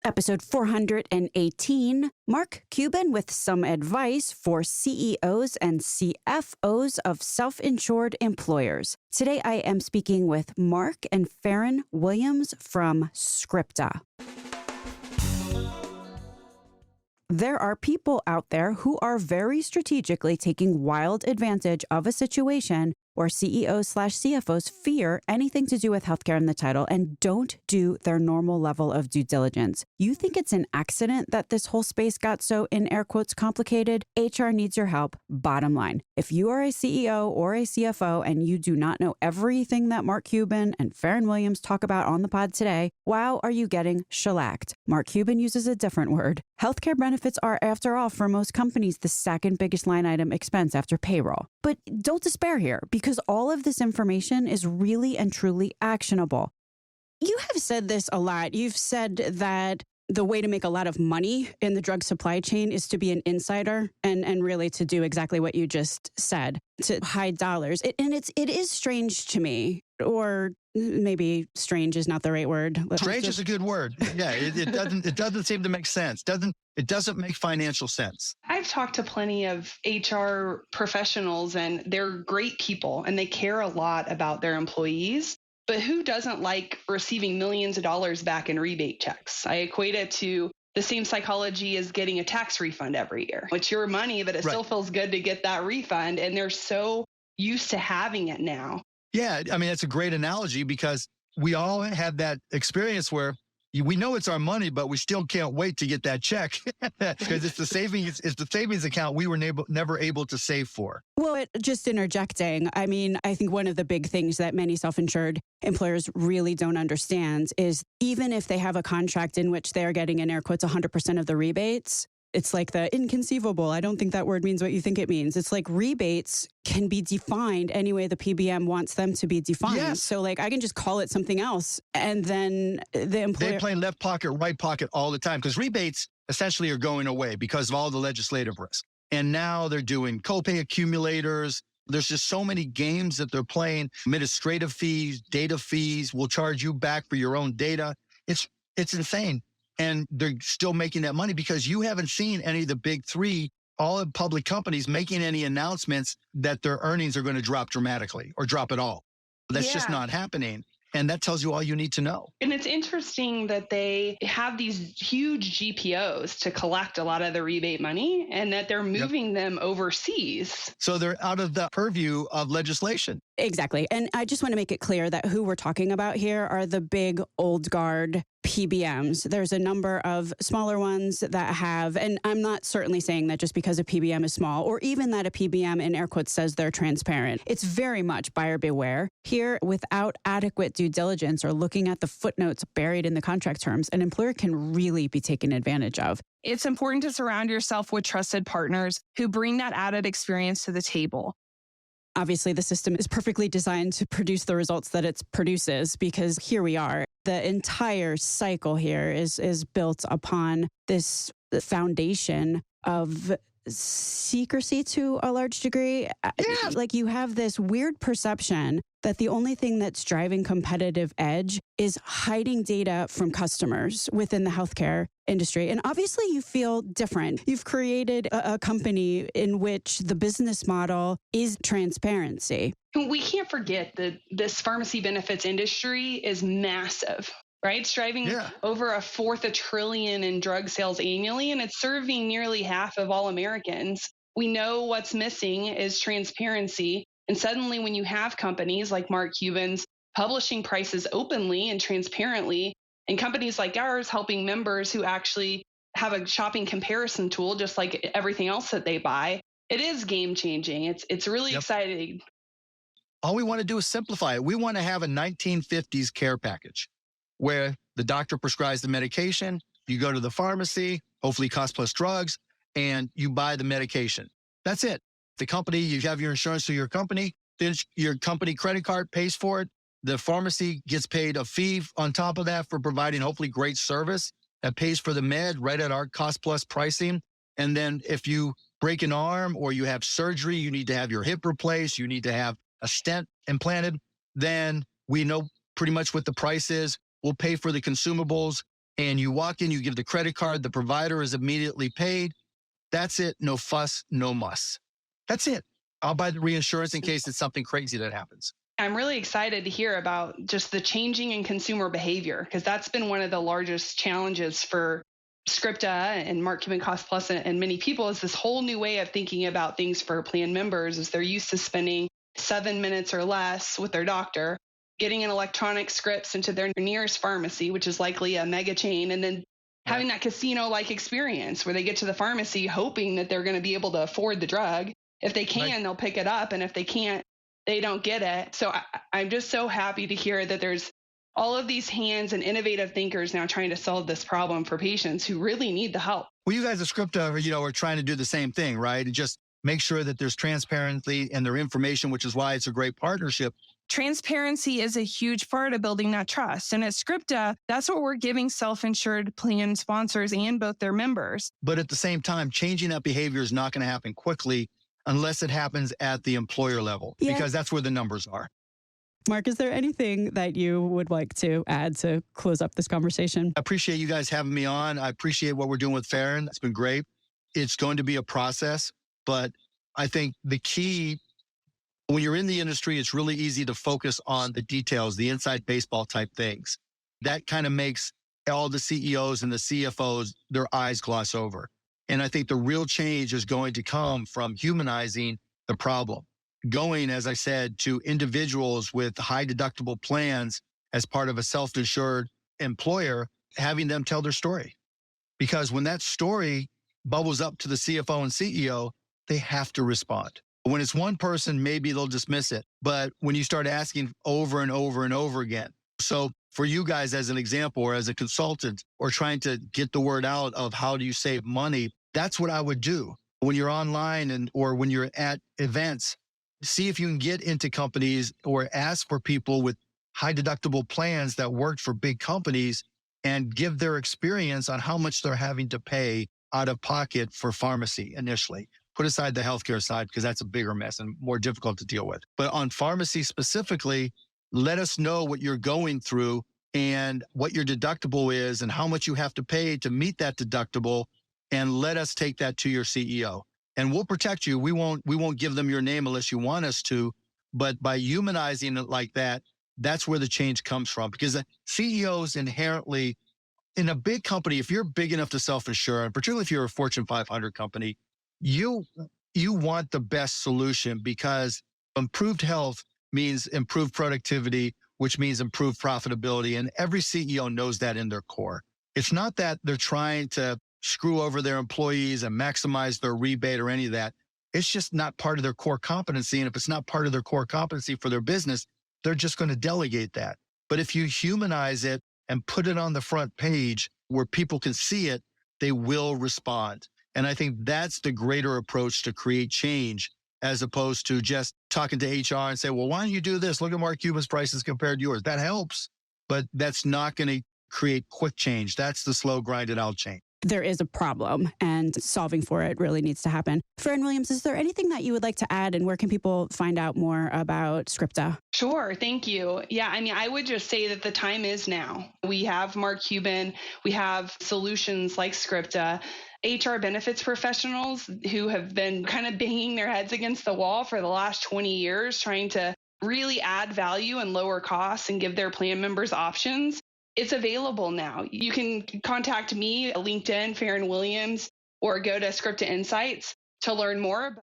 Episode 418, Mark Cuban with some advice for CEOs and CFOs of self-insured employers. Today I am speaking with Mark and Ferrin Williams from Scripta. There are people out there who are very strategically taking wild advantage of a situation where CEOs/CFOs fear anything to do with healthcare in the title and don't do their normal level of due diligence. You think it's an accident that this whole space got so, in air quotes, complicated? HR needs your help, bottom line. If you are a CEO or a CFO and you do not know everything that Mark Cuban and Ferrin Williams talk about on the pod today, wow, are you getting shellacked? Mark Cuban uses a different word. Healthcare benefits are, after all, for most companies, the second biggest line item expense after payroll. But don't despair here, because all of this information is really and truly actionable. You have said this a lot. You've said that the way to make a lot of money in the drug supply chain is to be an insider and really to do exactly what you just said, to hide dollars. It is strange to me, or maybe strange is not the right word. Strange is a good word. Yeah, it doesn't seem to make sense. It doesn't make financial sense. I've talked to plenty of HR professionals, and they're great people and they care a lot about their employees. But who doesn't like receiving millions of dollars back in rebate checks? I equate it to the same psychology as getting a tax refund every year. It's your money, but it still feels good to get that refund. And they're so used to having it now. Yeah, I mean, it's a great analogy because we all have that experience where we know it's our money, but we still can't wait to get that check because it's the savings account we were never able to save for. Well, just interjecting, I mean, I think one of the big things that many self-insured employers really don't understand is even if they have a contract in which they're getting, in air quotes, 100% of the rebates, it's like the inconceivable. I don't think that word means what you think it means. It's like rebates can be defined any way the PBM wants them to be defined. Yes. So like I can just call it something else and then the employer... They play left pocket, right pocket all the time because rebates essentially are going away because of all the legislative risk. And now they're doing copay accumulators. There's just so many games that they're playing. Administrative fees, data fees, will charge you back for your own data. It's insane. And they're still making that money because you haven't seen any of the big three, all the public companies making any announcements that their earnings are going to drop dramatically or drop at all. That's just not happening. And that tells you all you need to know. And it's interesting that they have these huge GPOs to collect a lot of the rebate money and that they're moving them overseas. So they're out of the purview of legislation. Exactly. And I just want to make it clear that who we're talking about here are the big old guard PBMs. There's a number of smaller ones that have, and I'm not certainly saying that just because a PBM is small or even that a PBM in air quotes says they're transparent. It's very much buyer beware. Here, without adequate due diligence or looking at the footnotes buried in the contract terms, an employer can really be taken advantage of. It's important to surround yourself with trusted partners who bring that added experience to the table. Obviously, the system is perfectly designed to produce the results that it produces because here we are. The entire cycle here is built upon this foundation of secrecy to a large degree. Yeah. Like you have this weird perception that the only thing that's driving competitive edge is hiding data from customers within the healthcare industry. And obviously you feel different. You've created a company in which the business model is transparency. We can't forget that this pharmacy benefits industry is massive. Right? It's driving over $1/4 trillion in drug sales annually, and it's serving nearly half of all Americans. We know what's missing is transparency. And suddenly when you have companies like Mark Cuban's publishing prices openly and transparently, and companies like ours helping members who actually have a shopping comparison tool, just like everything else that they buy, it is game changing. It's really exciting. All we want to do is simplify it. We want to have a 1950s care package where the doctor prescribes the medication, you go to the pharmacy, hopefully cost plus drugs, and you buy the medication. That's it. The company, you have your insurance through your company, then your company credit card pays for it. The pharmacy gets paid a fee on top of that for providing hopefully great service that pays for the med right at our cost plus pricing. And then if you break an arm or you have surgery, you need to have your hip replaced, you need to have a stent implanted, then we know pretty much what the price is. We'll pay for the consumables. and you walk in, you give the credit card, the provider is immediately paid. That's it. No fuss, no muss. That's it. I'll buy the reinsurance in case it's something crazy that happens. I'm really excited to hear about just the changing in consumer behavior, because that's been one of the largest challenges for Scripta and Mark Cuban Cost Plus and many people, is this whole new way of thinking about things for plan members. Is they're used to spending 7 minutes or less with their doctor, getting an electronic scripts into their nearest pharmacy, which is likely a mega chain, and then having that casino-like experience where they get to the pharmacy hoping that they're going to be able to afford the drug. If they can, they'll pick it up. And if they can't, they don't get it. So I'm just so happy to hear that there's all of these hands and innovative thinkers now trying to solve this problem for patients who really need the help. Well, you guys at Scripta, are trying to do the same thing, right? And just make sure that there's transparency in their information, which is why it's a great partnership. Transparency is a huge part of building that trust. And at Scripta, that's what we're giving self-insured plan sponsors and both their members. But at the same time, changing that behavior is not going to happen quickly unless it happens at the employer level, because that's where the numbers are. Mark, is there anything that you would like to add to close up this conversation? I appreciate you guys having me on. I appreciate what we're doing with Ferrin. It's been great. It's going to be a process, but I think the key, when you're in the industry, it's really easy to focus on the details, the inside baseball type things. That kind of makes all the CEOs and the CFOs, their eyes gloss over. And I think the real change is going to come from humanizing the problem. Going, as I said, to individuals with high deductible plans as part of a self-insured employer, having them tell their story. Because when that story bubbles up to the CFO and CEO, they have to respond. When it's one person, maybe they'll dismiss it. But when you start asking over and over and over again. So for you guys as an example, or as a consultant, or trying to get the word out of how do you save money, that's what I would do. When you're online or when you're at events, see if you can get into companies or ask for people with high deductible plans that worked for big companies and give their experience on how much they're having to pay out of pocket for pharmacy initially. Put aside the healthcare side, because that's a bigger mess and more difficult to deal with. But on pharmacy specifically, let us know what you're going through and what your deductible is and how much you have to pay to meet that deductible. And let us take that to your CEO. And we'll protect you. We won't give them your name unless you want us to. But by humanizing it like that, that's where the change comes from. Because CEOs inherently, in a big company, if you're big enough to self-insure, and particularly if you're a Fortune 500 company, you want the best solution, because improved health means improved productivity, which means improved profitability. And every CEO knows that in their core. It's not that they're trying to screw over their employees and maximize their rebate or any of that. It's just not part of their core competency. And if it's not part of their core competency for their business, they're just going to delegate that. But if you humanize it and put it on the front page where people can see it, they will respond. And I think that's the greater approach to create change, as opposed to just talking to HR and say, well, why don't you do this? Look at Mark Cuban's prices compared to yours. That helps, but that's not going to create quick change. That's the slow, grinded out change. There is a problem, and solving for it really needs to happen. Ferrin Williams, is there anything that you would like to add, and where can people find out more about Scripta? Sure. Thank you. Yeah, I would just say that the time is now. We have Mark Cuban. We have solutions like Scripta. HR benefits professionals who have been kind of banging their heads against the wall for the last 20 years, trying to really add value and lower costs and give their plan members options. It's available now. You can contact me, LinkedIn, Ferrin Williams, or go to Scripta Insights to learn more.